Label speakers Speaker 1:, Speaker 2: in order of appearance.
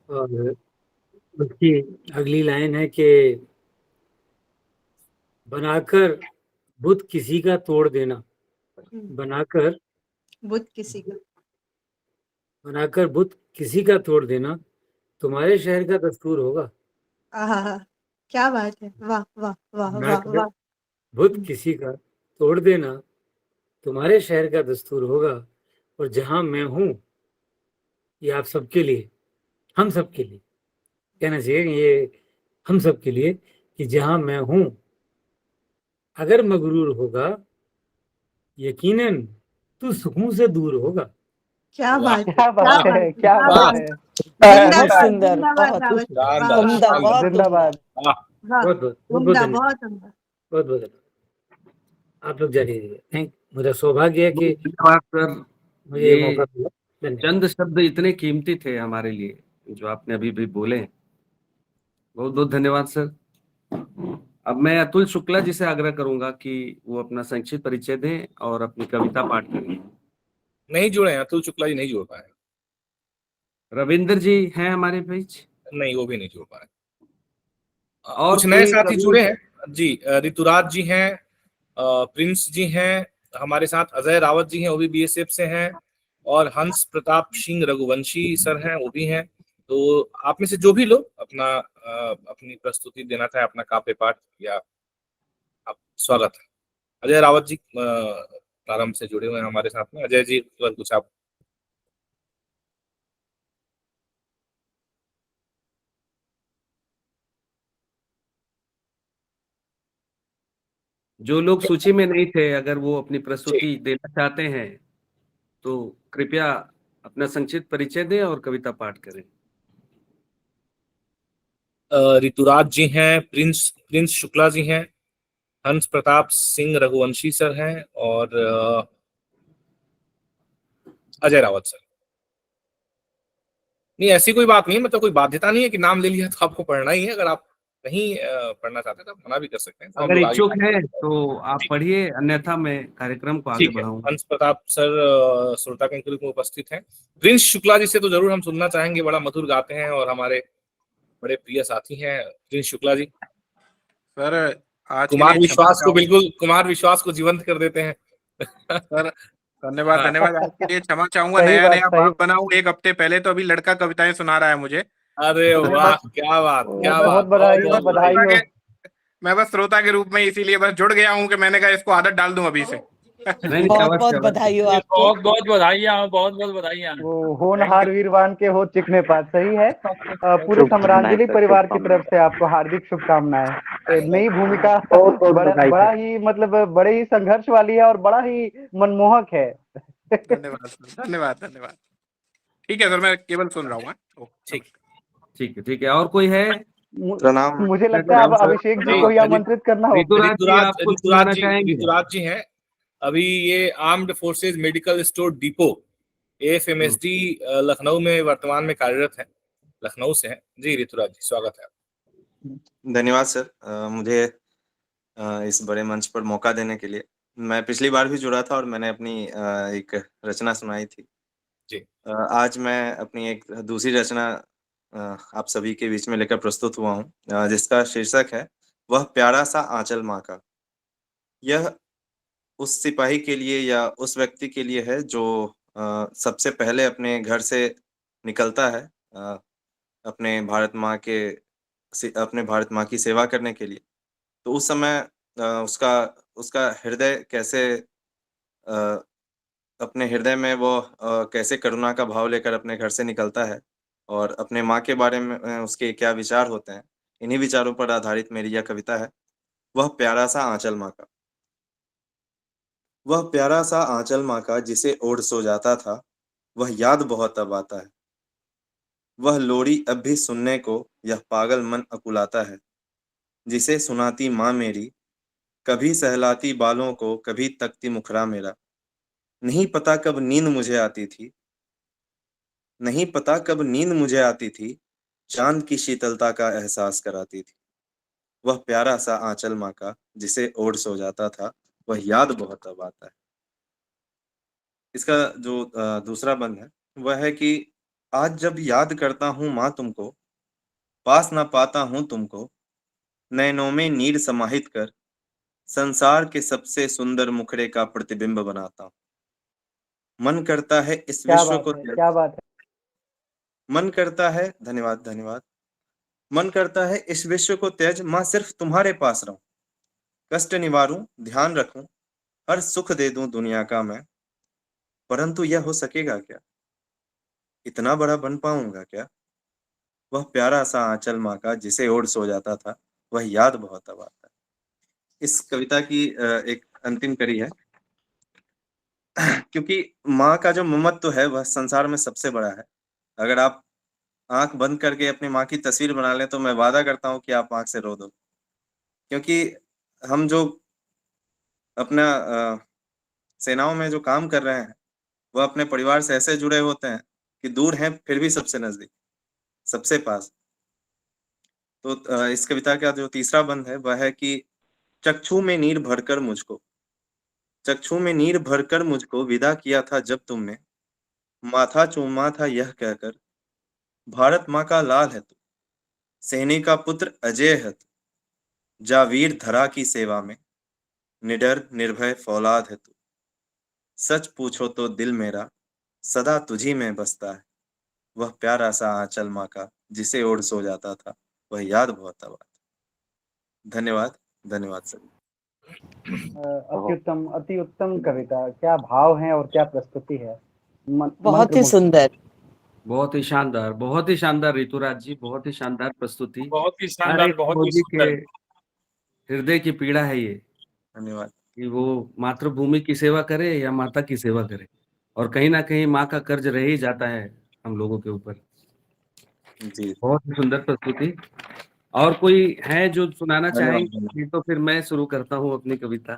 Speaker 1: और उसकी अगली लाइन है कि बनाकर बुत किसी का तोड़ देना, बनाकर
Speaker 2: बुत किसी का।
Speaker 1: बनाकर बुत किसी का तोड़ देना तुम्हारे शहर का दस्तूर होगा।
Speaker 2: आहा, क्या बात है, वाह वाह वाह वाह
Speaker 1: बनाकर
Speaker 2: वाह।
Speaker 1: बुत किसी का तोड़ देना तुम्हारे शहर का दस्तूर होगा, और जहां मैं हूं ये आप सबके लिए, हम सबके लिए कहना चाहिए कि ये हम सबके लिए, कि जहां मैं हूं अगर मगरूर होगा यकीनन तू सुकून से दूर होगा।
Speaker 2: क्या
Speaker 3: वाह
Speaker 2: बात है,
Speaker 4: क्या
Speaker 2: क्या
Speaker 4: बात है,
Speaker 2: बात है,
Speaker 4: क्या
Speaker 2: क्या
Speaker 3: वाह,
Speaker 4: बात
Speaker 2: बात
Speaker 4: है।
Speaker 2: है।
Speaker 5: बहुत
Speaker 2: जिंदाबाद
Speaker 5: सुंदर,
Speaker 2: जिंदाबाद
Speaker 5: बहुत
Speaker 2: रावत। वाह
Speaker 3: शानदार
Speaker 2: वाह
Speaker 5: उम्दा,
Speaker 2: वाह
Speaker 3: शानदार।
Speaker 5: बहुत उम्दा।
Speaker 4: जिंदाबाद।
Speaker 3: वाह,
Speaker 2: वाह।
Speaker 1: बहुत बहुत बहुत बहुत
Speaker 2: उम्दा,
Speaker 1: धन्यवाद।
Speaker 2: बहुत उम्दा।
Speaker 1: बहुत बहुत धन्यवाद। आप लोग जारी रहिए। थैंक, मेरा सौभाग्य है कि
Speaker 6: बहुत धन्यवाद सर।
Speaker 1: मुझे ये मौका
Speaker 6: ये
Speaker 1: मिला। धन्यवाद।
Speaker 6: चंद शब्द इतने कीमती थे हमारे लिए जो आपने अभी भी बोले। बहुत बहुत धन्यवाद सर। अब मैं अतुल शुक्ला जी से आग्रह करूंगा कि वो अपना संक्षिप्त परिचय दें और अपनी कविता पाठ करें।
Speaker 3: नहीं जुड़े हैं, अतुल शुक्ला जी नहीं जुड़ पाए।
Speaker 6: रविंद्र जी हैं हमारे बीच?
Speaker 3: नहीं, वो भी नहीं जुड़ पाए।
Speaker 6: और
Speaker 3: कुछ नए
Speaker 6: कोई
Speaker 3: साथी
Speaker 6: कवि?
Speaker 3: जुड़े हैं जी। ऋतुराज जी हैं, प्रिंस जी हैं हमारे साथ, अजय रावत जी हैं, वो भी बीएसएफ से हैं, और हंस प्रताप सिंह रघुवंशी सर हैं, वो भी हैं। तो आप में से जो भी लोग अपना अपनी प्रस्तुति देना चाहे, अपना काव्य पाठ, या आप स्वागत है। अजय रावत जी प्रारंभ से जुड़े हुए हैं हमारे साथ में। अजय जी तुरंत कुछ आप।
Speaker 6: जो लोग सूची में नहीं थे, अगर वो अपनी
Speaker 3: जी,
Speaker 6: प्रस्तुति देना चाहते हैं तो कृपया अपना संक्षिप्त परिचय दें और कविता पाठ करें।
Speaker 3: ऋतुराज जी हैं, प्रिंस प्रिंस शुक्ला जी हैं, हंस प्रताप सिंह रघुवंशी सर हैं, और अजय रावत सर। नहीं, ऐसी कोई बात नहीं है, मतलब कोई बाध्यता नहीं है कि नाम ले लिया तो आपको पढ़ना ही है। अगर आप नहीं पढ़ना चाहते तो आप मना भी कर सकते हैं, तो हम
Speaker 6: अगर
Speaker 3: लोग आगे।
Speaker 6: इच्छुक है तो आप
Speaker 3: जी,
Speaker 6: पढ़िए, अन्यथा मैं कार्यक्रम को आगे
Speaker 3: ठीक है।
Speaker 6: बढ़ाऊंगा।
Speaker 3: हंस प्रताप सर श्रोता के रूप में उपस्थित हैं। प्रिंस शुक्ला जी से तो जरूर हम सुनना चाहेंगे, बड़ा मधुर गाते हैं और हमारे बड़े प्रिय साथी हैं प्रिंस शुक्ला जी।
Speaker 7: सर आज के
Speaker 3: कुमार
Speaker 7: लिए क्षमा
Speaker 3: विश्वास को,
Speaker 7: चाहूँ।
Speaker 3: बिल्कुल कुमार विश्वास को जीवंत कर देते हैं।
Speaker 7: सर धन्यवाद
Speaker 3: हाँ।
Speaker 7: धन्यवाद। आज के लिए क्षमा चाहूंगा,
Speaker 4: सही
Speaker 7: नया
Speaker 4: बात,
Speaker 7: नया
Speaker 4: सही।
Speaker 7: बाप बना हूँ एक हफ्ते पहले, तो अभी लड़का कविताएं सुना रहा है मुझे।
Speaker 3: अरे
Speaker 7: मैं
Speaker 3: वाह,
Speaker 7: बस
Speaker 3: क्या बात, क्या
Speaker 4: बहुत
Speaker 3: बात, बहुत
Speaker 4: बधाई हो,
Speaker 3: बहुत
Speaker 7: मैं
Speaker 3: बधाई।
Speaker 4: बधाई
Speaker 7: श्रोता
Speaker 4: हो।
Speaker 7: के मैं बस श्रोता के रूप में इसीलिए बस जुड़ गया हूँ कि मैंने कहा इसको आदत डाल दूं अभी से।
Speaker 6: नहीं नहीं,
Speaker 5: बहुत
Speaker 6: अवश्य
Speaker 5: बहुत
Speaker 6: अवश्य।
Speaker 5: बधाई हो
Speaker 8: ये
Speaker 5: आपको।
Speaker 8: बहुत बहुत बधाइयाँ, बहुत बहुत बधाइयाँ।
Speaker 4: वो
Speaker 8: थैंक
Speaker 4: होनहार
Speaker 8: यू।
Speaker 4: वीरवान के हो चिकने पात, सही है। पूरे
Speaker 9: शुभकामनाएं
Speaker 4: सम्रांजलि
Speaker 9: सर,
Speaker 4: परिवार की तरफ
Speaker 9: शुभकामनाएं।
Speaker 4: से आपको हार्दिक शुभकामनाएं। नई भूमिका
Speaker 9: बहुत बहुत
Speaker 4: बड़ा
Speaker 9: बधाई
Speaker 4: बड़ा
Speaker 9: सर।
Speaker 4: ही, मतलब बड़े ही संघर्ष वाली है और बड़ा ही मनमोहक है।
Speaker 7: धन्यवाद सर, धन्यवाद धन्यवाद। ठीक है सर, मैं केवल सुन रहा हूँ। हाँ?
Speaker 3: ठीक।
Speaker 6: ठीक है, ठीक है। और कोई है?
Speaker 9: प्रणाम।
Speaker 4: मुझे लगता है अब
Speaker 9: प्रणाम सर।
Speaker 4: अभिषेक जी को
Speaker 3: जी,
Speaker 4: ही आमंत्रित करना होगा।
Speaker 6: ऋतुराज जी,
Speaker 3: ऋतुराज
Speaker 6: आप कुछ
Speaker 3: ऋतुराज
Speaker 6: सुनाना
Speaker 3: जी
Speaker 6: चाहेंगे?
Speaker 3: ऋतुराज जी हैं। अभी ये armed forces medical store depot, AFMSD, Lucknow में वर्तमान में कार्यरत है। लखनऊ से हैं जी। ऋतुराज जी, स्वागत है।
Speaker 9: धन्यवाद सर, मुझे इस बड़े मंच पर मौका देने के लिए। मैं पिछली बार भी जुड़ा था और मैंने अपनी एक रचना सुनाई थी।
Speaker 3: जी।
Speaker 9: आज मैं अपनी एक दूसरी रचना आप सभी के बीच में लेकर प्रस्तुत हुआ हूँ, जिसका शीर्षक है वह प्यारा सा आंचल माँ का। यह उस सिपाही के लिए या उस व्यक्ति के लिए है जो सबसे पहले अपने घर से निकलता है, अपने अपने भारत माँ की सेवा करने के लिए। तो उस समय उसका उसका हृदय कैसे, अ, अपने हृदय में वो कैसे करुणा का भाव लेकर अपने घर से निकलता है, और अपने माँ के बारे में उसके क्या विचार होते हैं। इन्हीं विचारों पर आधारित मेरी यह कविता है, वह प्यारा सा आंचल माँ का। वह प्यारा सा आंचल माँ का जिसे ओढ़ सो जाता था, वह याद बहुत अब आता है। वह लोरी अब भी सुनने को यह पागल मन अकुलाता है, जिसे सुनाती माँ मेरी, कभी सहलाती बालों को, कभी तकती मुखड़ा मेरा। नहीं पता कब नींद मुझे आती थी, नहीं पता कब नींद मुझे आती थी, चांद की शीतलता का एहसास कराती थी। वह प्यारा सा आंचल माँ का जिसे ओढ़ सो जाता था, वह याद बहुत अब आता है। इसका जो दूसरा बंद है वह है कि आज जब याद करता हूँ माँ तुमको, पास ना पाता हूँ तुमको, नैनों में नीर समाहित कर संसार के सबसे सुंदर मुखड़े का प्रतिबिंब बनाता हूँ। मन करता है इस
Speaker 4: क्या
Speaker 9: विश्व
Speaker 4: बात
Speaker 9: को
Speaker 4: है, क्या बात है।
Speaker 9: मन करता है, धन्यवाद धन्यवाद। मन करता है इस विश्व को त्याज माँ सिर्फ तुम्हारे पास रहूं, कष्ट निवारूं, ध्यान रखूं, हर सुख दे दूं दुनिया का मैं, परंतु यह हो सकेगा क्या? इतना बड़ा बन पाऊंगा क्या? वह प्यारा सा आंचल माँ का जिसे ओढ़ सो जाता था, वह याद बहुत अब आता है। इस कविता की एक अंतिम कड़ी है क्योंकि माँ का जो ममत्व है वह संसार में सबसे बड़ा है। अगर आप आंख बंद करके अपनी माँ की तस्वीर बना लें तो मैं वादा करता हूँ कि आप आंख से रो दो, क्योंकि हम जो अपना सेनाओं में जो काम कर रहे हैं वह अपने परिवार से ऐसे जुड़े होते हैं कि दूर हैं फिर भी सबसे नजदीक, सबसे पास। तो इस कविता का जो तीसरा बंद है वह है कि चक्षु में नीर भरकर मुझको, चक्षु में नीर भरकर मुझको विदा किया था जब तुमने, माथा चूमा था यह कहकर, भारत माँ का लाल है तू, सैनिक का पुत्र अजय है तू, जावीर धरा की सेवा में, निडर निर्भय फौलाद है तू। सच पूछो तो दिल मेरा सदा तुझी में बसता है, वह प्यारा सा आंचल माँ का जिसे ओढ़ सो जाता था, वह याद बहुत अब आता। धन्यवाद, धन्यवाद सर।
Speaker 4: अति उत्तम कविता, क्या भाव है और क्या प्रस्तुति है।
Speaker 5: बहुत ही सुंदर,
Speaker 6: बहुत ही शानदार ऋतुराज जी, बहुत ही शानदार प्रस्तुति।
Speaker 8: बहुत ही
Speaker 6: हर
Speaker 8: शानदार,
Speaker 6: एक
Speaker 8: बहुत ही
Speaker 6: फौजी के
Speaker 8: सुंदर।
Speaker 6: हृदय की पीड़ा है ये
Speaker 9: धन्यवाद।
Speaker 6: कि वो मातृभूमि की सेवा करे या माता की सेवा करे, और कहीं ना कहीं माँ का कर्ज रह ही जाता है हम लोगों के ऊपर।
Speaker 9: जी
Speaker 6: बहुत ही सुंदर प्रस्तुति। और कोई है जो सुनाना
Speaker 9: धन्यवाद।
Speaker 6: चाहेंगे? नहीं तो फिर मैं शुरू करता हूँ अपनी कविता।